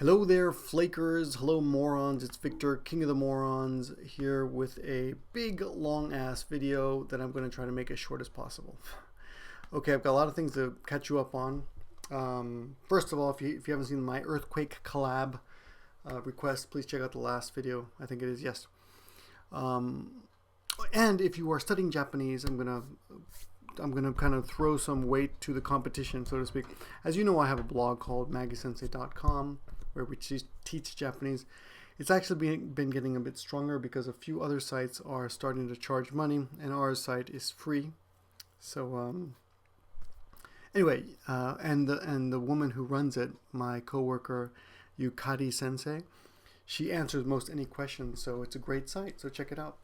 Hello there, flakers. Hello, morons. It's Victor, King of the Morons, here with a big, long-ass video that I'm going to try to make as short as possible. Okay, I've got a lot of things to catch you up on. First of all, if you haven't seen my Earthquake collab request, please check out the last video. I think it is, yes. And if you are studying Japanese, I'm gonna kind of throw some weight to the competition, so to speak. As you know, I have a blog called magisensei.com where we teach Japanese. It's actually been getting a bit stronger because a few other sites are starting to charge money, and our site is free. So anyway, and the woman who runs it, my coworker Yukari sensei, she answers most any questions, so it's a great site, so check it out.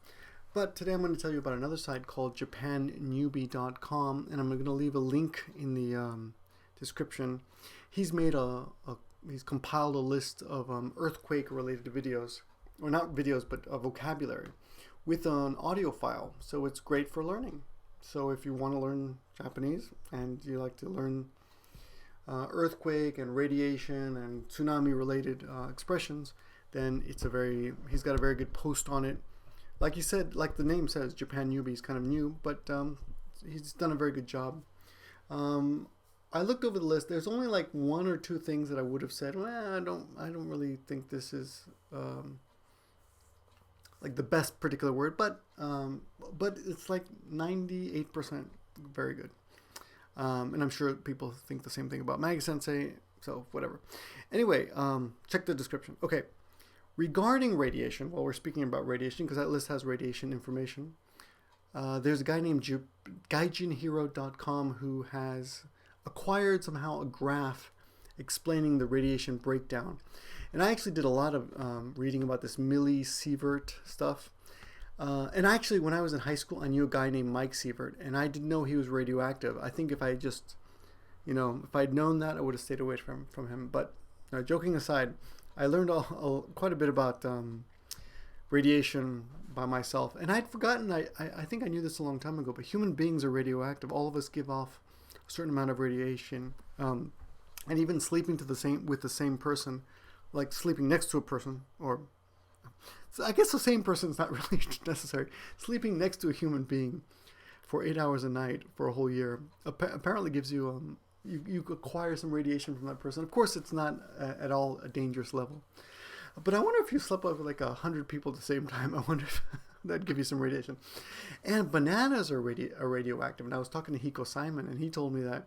But today I'm going to tell you about another site called JapanNewbie.com, and I'm going to leave a link in the description. He's made he's compiled a list of earthquake-related videos, or not videos, but a vocabulary with an audio file. So it's great for learning. So if you want to learn Japanese and you like to learn earthquake and radiation and tsunami-related expressions, then he's got a very good post on it. Like he said, like the name says, Japan Newbie is kind of new, but he's done a very good job. I looked over the list. There's only like one or two things that I would have said, well, I don't really think this is like the best particular word, but it's like 98% very good. And I'm sure people think the same thing about Magi Sensei, so whatever. Anyway, check the description. Okay. Regarding radiation, while we're speaking about radiation, because that list has radiation information, there's a guy named gaijinhero.com who has acquired somehow a graph explaining the radiation breakdown. And I actually did a lot of reading about this millisievert stuff. And actually, when I was in high school, I knew a guy named Mike Sievert, and I didn't know he was radioactive. I think if I just, if I'd known that, I would have stayed away from him. But joking aside, I learned quite a bit about radiation by myself, and I'd forgotten. I think I knew this a long time ago, but human beings are radioactive. All of us give off a certain amount of radiation, and even sleeping with the same person, like sleeping next to a person, or so I guess the same person is not really necessary. Sleeping next to a human being for 8 hours a night for a whole year apparently gives you you acquire some radiation from that person. Of course, it's not at all a dangerous level. But I wonder if you slept with like 100 people at the same time. I wonder if that'd give you some radiation. And bananas are radioactive. And I was talking to Hiko Simon, and he told me that,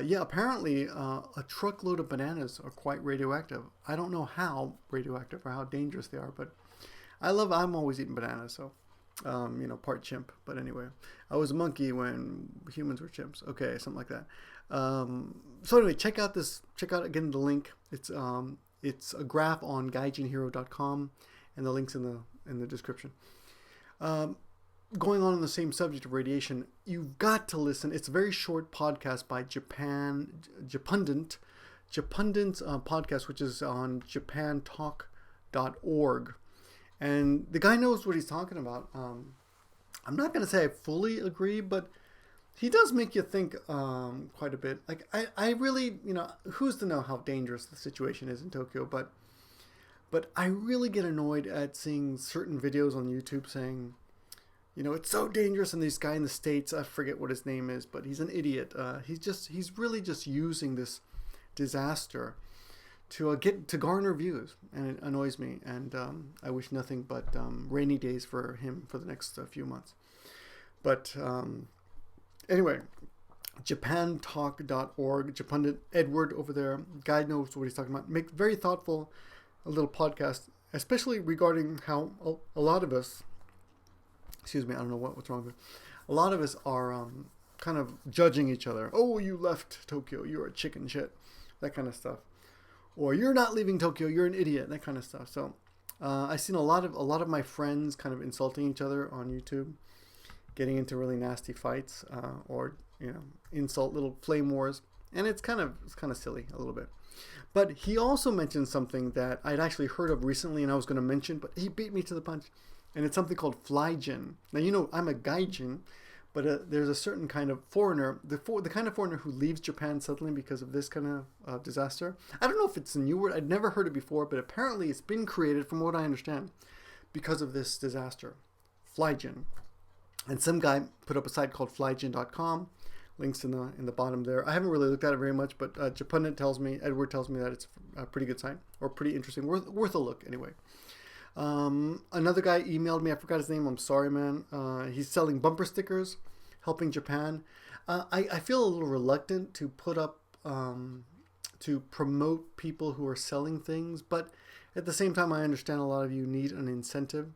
yeah, apparently a truckload of bananas are quite radioactive. I don't know how radioactive or how dangerous they are, but I'm always eating bananas, so. Part chimp, but anyway, I was a monkey when humans were chimps. Okay, something like that. So anyway, check out again the link. It's a graph on gaijinhero.com, and the link's in the description. Going on the same subject of radiation, you've got to listen. It's a very short podcast by Japundit's podcast, which is on japantalk.org. And the guy knows what he's talking about. I'm not going to say I fully agree, but he does make you think quite a bit. Like, I really, who's to know how dangerous the situation is in Tokyo, but I really get annoyed at seeing certain videos on YouTube saying, it's so dangerous, and this guy in the States, I forget what his name is, but he's an idiot. He's really just using this disaster to garner views, and it annoys me, and I wish nothing but rainy days for him for the next few months. But anyway, japantalk.org, Japundit Edward over there, guy knows what he's talking about. Make very thoughtful, a little podcast, especially regarding how a lot of us, excuse me, I don't know what's wrong with me. A lot of us are kind of judging each other. Oh, you left Tokyo, you're a chicken shit, that kind of stuff. Or you're not leaving Tokyo, you're an idiot, that kind of stuff. So I've seen a lot of my friends kind of insulting each other on YouTube, getting into really nasty fights, or insult little flame wars, and it's kind of silly a little bit. But he also mentioned something that I'd actually heard of recently, and I was going to mention, but he beat me to the punch, and it's something called FLYGIN. Now I'm a gaijin, But there's a certain kind of foreigner, the kind of foreigner who leaves Japan suddenly because of this kind of disaster. I don't know if it's a new word. I'd never heard it before, but apparently it's been created, from what I understand, because of this disaster. FLYGIN. And some guy put up a site called flygin.com. Links in the bottom there. I haven't really looked at it very much, but Japundit tells me, Edward tells me that it's a pretty good site, or pretty interesting, worth a look anyway. Another guy emailed me. I forgot his name. I'm sorry, man. He's selling bumper stickers, helping Japan. I feel a little reluctant to put up, to promote people who are selling things, but at the same time, I understand a lot of you need an incentive.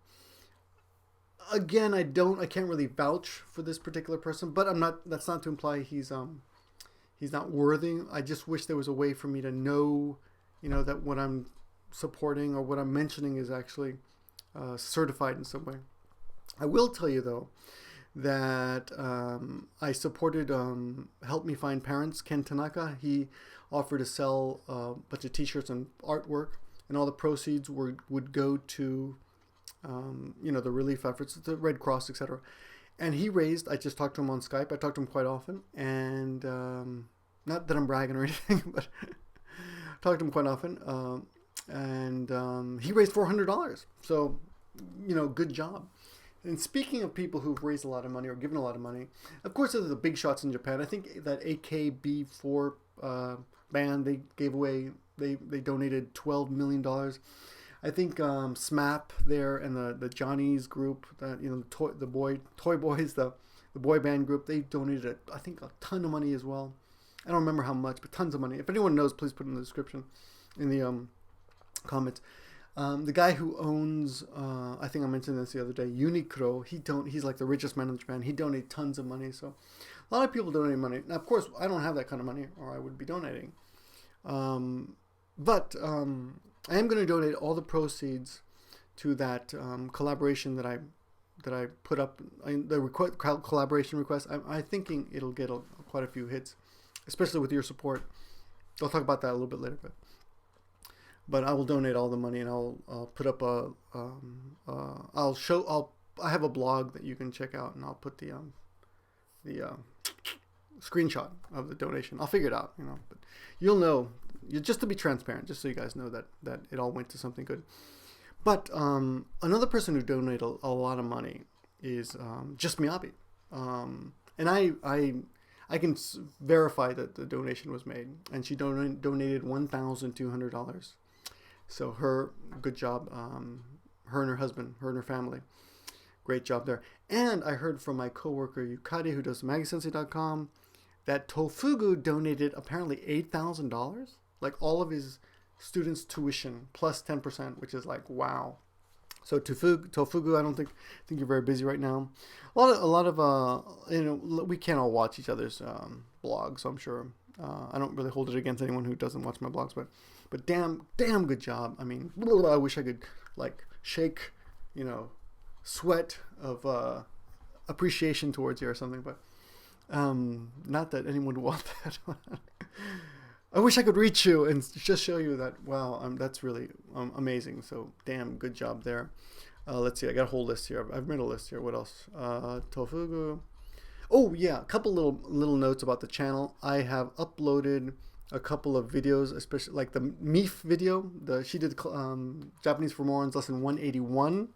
Again, I can't really vouch for this particular person, but that's not to imply he's not worthy. I just wish there was a way for me to know, that what I'm supporting or what I'm mentioning is actually certified in some way. I will tell you though that I supported Help Me Find Parents, Ken Tanaka. He offered to sell a bunch of t-shirts and artwork, and all the proceeds would go to the relief efforts, the Red Cross, etc. And he raised, I just talked to him on Skype. I talk to him quite often, and not that I'm bragging or anything, but talked to him quite often. And he raised $400. So, good job. And speaking of people who've raised a lot of money or given a lot of money, of course, there's the big shots in Japan. I think that AKB4 band, they gave away, they donated $12 million. I think SMAP there and the Johnny's group, the Toy Boys, the boy band group, they donated, I think, a ton of money as well. I don't remember how much, but tons of money. If anyone knows, please put it in the description, in the comments. The guy who owns, I think I mentioned this the other day, Uniqlo, he's like the richest man in Japan. He donated tons of money. So a lot of people donate money. Now, of course, I don't have that kind of money, or I would be donating. But I am going to donate all the proceeds to that collaboration that I put up, the collaboration request. I'm thinking it'll get quite a few hits, especially with your support. I'll talk about that a little bit later, but I will donate all the money, and I'll put up I have a blog that you can check out, and I'll put the screenshot of the donation. I'll figure it out, but you'll know. Just to be transparent, just so you guys know that it all went to something good. But another person who donated a lot of money is just Meaphe. And I can verify that the donation was made, and she donated $1,200. So good job, her and her husband, her and her family. Great job there. And I heard from my coworker Yukari, who does magsensei.com, that Tofugu donated apparently $8,000. Like all of his students' tuition plus 10%, which is like, wow. So Tofugu, I think you're very busy right now. A lot of we can't all watch each other's blogs, so I'm sure I don't really hold it against anyone who doesn't watch my blogs, but damn good job. I mean, I wish I could like shake, sweat of appreciation towards you or something, but not that anyone would want that. I wish I could reach you and just show you that, wow, that's really amazing. So damn good job there. Let's see, I got a whole list here. I've made a list here. What else? Tofugu. Oh yeah, a couple little notes about the channel. I have uploaded a couple of videos, especially like the Meaphe video. She did Japanese for Morons lesson 181. And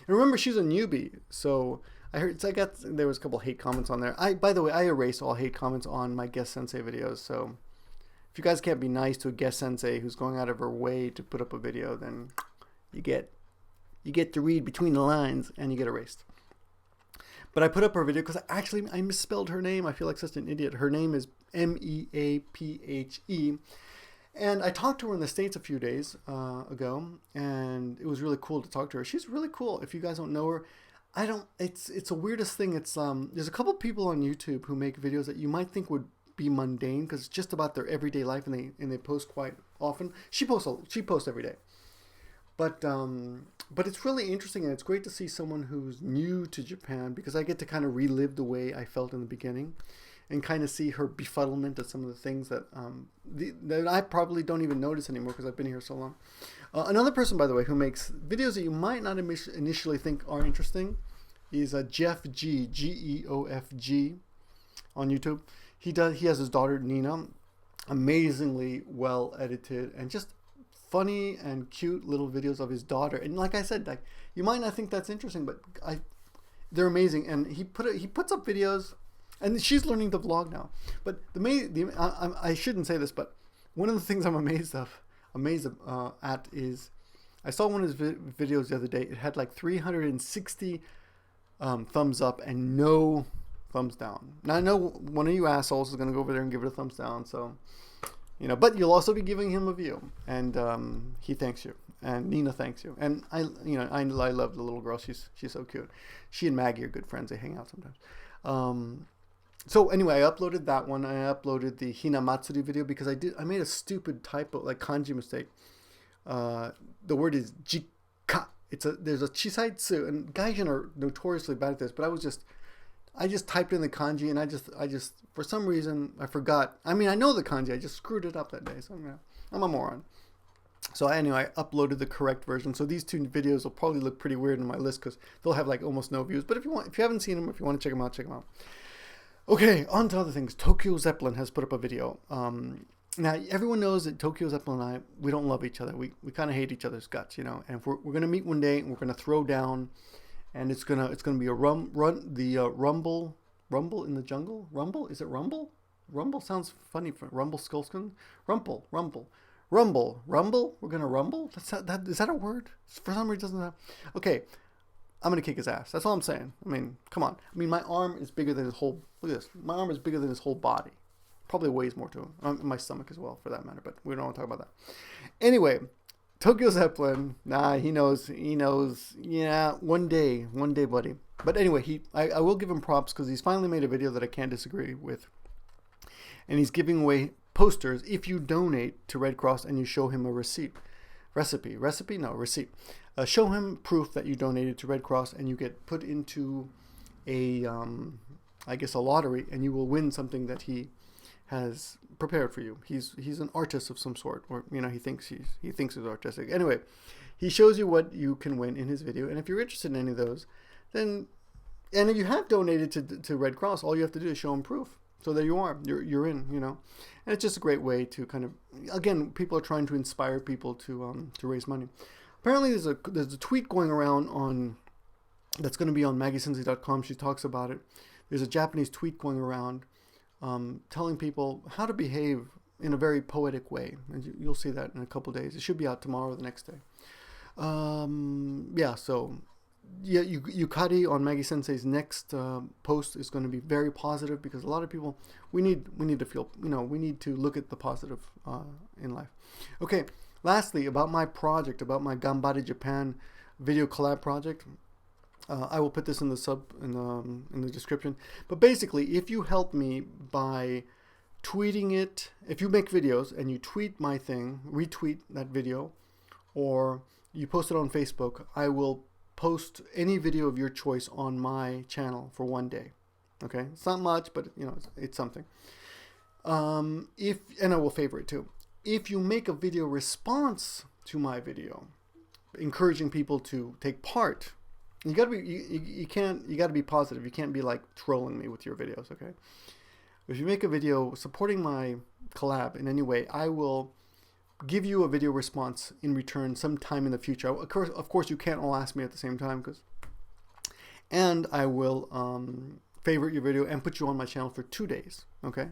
remember, she's a newbie, so there was a couple hate comments on there. By the way, I erase all hate comments on my guest sensei videos, so if you guys can't be nice to a guest sensei who's going out of her way to put up a video, then you get to read between the lines and you get erased. But I put up her video because I misspelled her name. I feel like such an idiot. Her name is Meaphe. And I talked to her in the States a few days ago, and it was really cool to talk to her. She's really cool. If you guys don't know her, it's the weirdest thing. It's there's a couple people on YouTube who make videos that you might think would be mundane because it's just about their everyday life, and they post quite often. She posts every day, but it's really interesting, and it's great to see someone who's new to Japan, because I get to kind of relive the way I felt in the beginning, and kind of see her befuddlement at some of the things that that I probably don't even notice anymore because I've been here so long. Another person, by the way, who makes videos that you might not initially think are interesting, is Geoff G, Geofg on YouTube. He has his daughter Nina, amazingly well edited and just funny and cute little videos of his daughter. And like I said, like, you might not think that's interesting, but they're amazing. And he puts up videos, and she's learning to vlog now. But I shouldn't say this, but one of the things I'm amazed at is, I saw one of his videos the other day. It had like 360 thumbs up and no thumbs down. Now I know one of you assholes is going to go over there and give it a thumbs down, so, you know, but you'll also be giving him a view, and he thanks you, and Nina thanks you, and I love the little girl. She's so cute. She and Maggie are good friends. They hang out sometimes. So anyway, I uploaded that one. I uploaded the Hina Matsuri video because I made a stupid typo, like kanji mistake. The word is jikka. There's a chisaitsu, and gaijin are notoriously bad at this, but I just typed in the kanji, and I just for some reason I forgot. I mean, I know the kanji, I just screwed it up that day, so I'm a moron. So anyway, I uploaded the correct version. So these two videos will probably look pretty weird in my list because they'll have like almost no views. But if you haven't seen them, if you want to check them out, check them out. Okay, on to other things. TokyoZeplin has put up a video. Now, everyone knows that TokyoZeplin and I, we don't love each other. We kind of hate each other's guts, you know. And if we're going to meet one day, and we're going to throw down, and it's gonna be a rumble in the jungle. Rumble? Is it rumble? Rumble sounds funny for Rumble Skullskin. Rumble. We're gonna rumble. Is that a word? For some reason, it doesn't have. Okay, I'm gonna kick his ass. That's all I'm saying. I mean, come on. I mean, my arm is bigger than his whole. Look at this. My arm is bigger than his whole body. Probably weighs more to him. My stomach as well, for that matter. But we don't want to talk about that. Anyway, TokyoZeplin. Nah, he knows. Yeah, one day, buddy. But anyway, I will give him props because he's finally made a video that I can't disagree with, and he's giving away posters if you donate to Red Cross and you show him a receipt. Show him proof that you donated to Red Cross, and you get put into a I guess a lottery, and you will win something that he has prepared for you. He's an artist of some sort, or you know, he thinks he's artistic. Anyway, he shows you what you can win in his video, and if you're interested in any of those, then, and if you have donated to Red Cross, all you have to do is show him proof. So there you are, you're in, you know. And it's just a great way to kind of, again, people are trying to inspire people to raise money. Apparently there's a tweet going around that's going to be on maggiesensei.com. She talks about it. There's a Japanese tweet going around telling people how to behave in a very poetic way. And you'll see that in a couple days. It should be out tomorrow or the next day. Yukari on Maggie Sensei's next post is going to be very positive, because a lot of people, we need to feel, you know, we need to look at the positive in life. Okay, lastly, about my project, about my GANBARE Japan video collab project. I will put this in the description. But basically, if you help me by tweeting it, if you make videos and you tweet my thing, retweet that video, or you post it on Facebook, I will post any video of your choice on my channel for one day. Okay, it's not much, but you know, it's something. And I will favor it too. If you make a video response to my video, encouraging people to take part, you gotta be positive. You can't be like trolling me with your videos. Okay, if you make a video supporting my collab in any way, I will give you a video response in return sometime in the future. Of course, you can't all ask me at the same time, and I will favorite your video and put you on my channel for 2 days. Okay.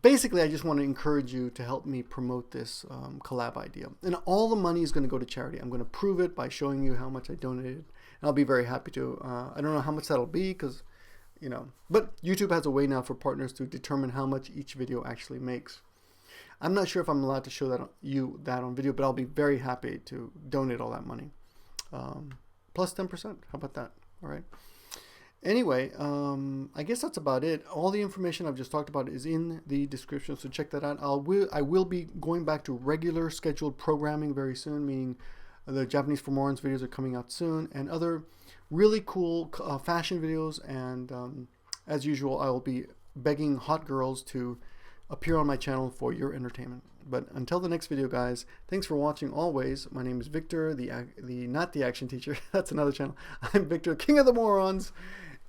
Basically, I just want to encourage you to help me promote this collab idea, and all the money is going to go to charity. I'm going to prove it by showing you how much I donated, and I'll be very happy to. I don't know how much that'll be, because, you know, but YouTube has a way now for partners to determine how much each video actually makes. I'm not sure if I'm allowed to show that on video, but I'll be very happy to donate all that money. Plus 10%. How about that? All right. Anyway, I guess that's about it. All the information I've just talked about is in the description, so check that out. I will be going back to regular scheduled programming very soon, meaning the Japanese for Morons videos are coming out soon, and other really cool fashion videos. And as usual, I will be begging hot girls to appear on my channel for your entertainment. But until the next video, guys, thanks for watching always. My name is Victor, not the action teacher. That's another channel. I'm Victor, King of the Morons.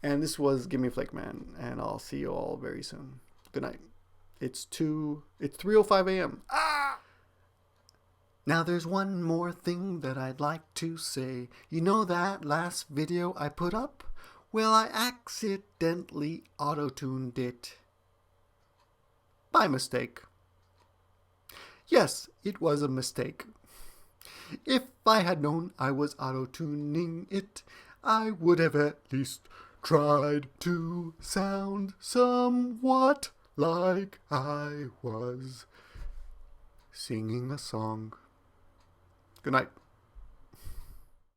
And this was Give Me a Flake Man. And I'll see you all very soon. Good night. It's 3:05 a.m. Ah! Now there's one more thing that I'd like to say. You know that last video I put up? Well, I accidentally auto-tuned it. By mistake. Yes, it was a mistake. If I had known I was auto-tuning it, I would have at least tried to sound somewhat like I was singing a song. Good night.